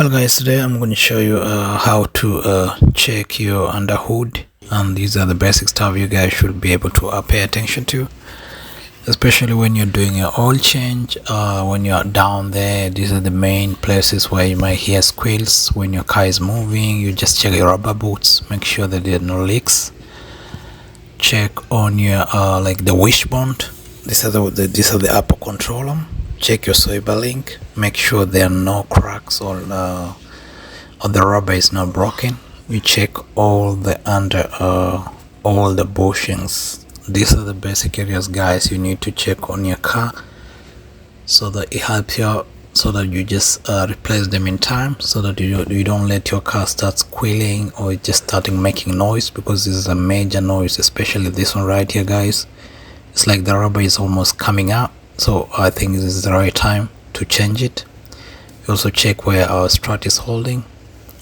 Well guys, today I'm going to show you how to check your under hood, and these are the basic stuff you guys should be able to pay attention to, especially when you're doing your oil change. When you're down there, these are the main places where you might hear squeals when your car is moving. You just check your rubber boots, make sure that there are no leaks. Check on your like the wishbone. These are the upper control arm. Check your sober link, make sure there are no cracks or the rubber is not broken. You check all the all the bushings. These are the basic areas guys you need to check on your car, so that it helps you, so that you just replace them in time, so that you don't let your car start squealing or it just starting making noise, because this is a major noise, especially this one right here guys. It's like the rubber is almost coming out. So I think this is the right time to change it. You also check where our strut is holding,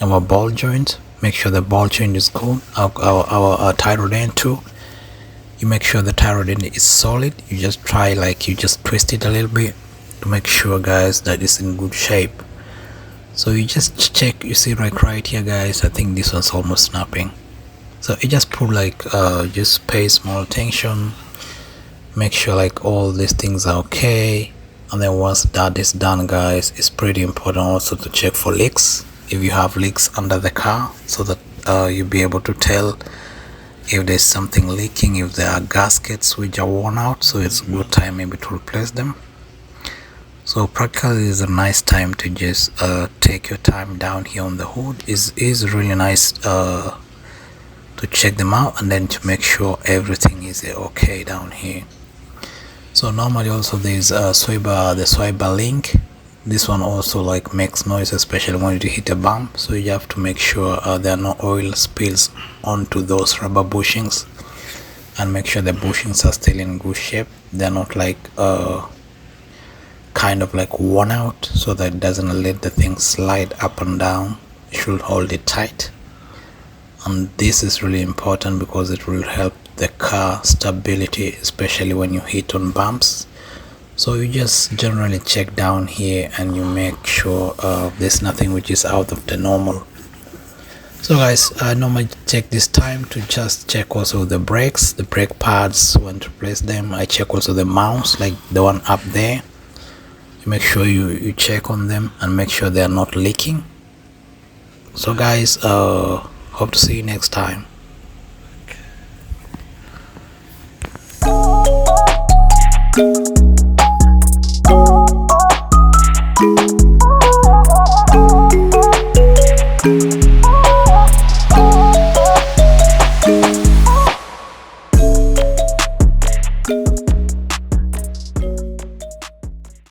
our ball joint, make sure the ball joint is good. Our tie rod end too, you make sure the tie rod end is solid. You just try, like, you just twist it a little bit to make sure guys that it's in good shape. So you just check, you see right here guys, I think this one's almost snapping. So you just put like just pay small attention, make sure like all these things are okay, and then once that is done guys, it's pretty important also to check for leaks, if you have leaks under the car, so that you'll be able to tell if there's something leaking, if there are gaskets which are worn out, so it's a good time maybe to replace them. So practically is a nice time to just take your time down here on the hood. Is really nice to check them out, and then to make sure everything is okay down here. So normally also there's the swiper link. This one also like makes noise, especially when you hit a bump, so you have to make sure there are no oil spills onto those rubber bushings, and make sure the bushings are still in good shape. They're not like kind of like worn out, so that it doesn't let the thing slide up and down. You should hold it tight, and this is really important because it will help the car stability, especially when you hit on bumps. So you just generally check down here and you make sure there's nothing which is out of the normal. So guys, I normally take this time to just check also the brakes, the brake pads, when to place them. I check also the mounts, like the one up there. You make sure you check on them and make sure they are not leaking. So guys, hope to see you next time. Okay.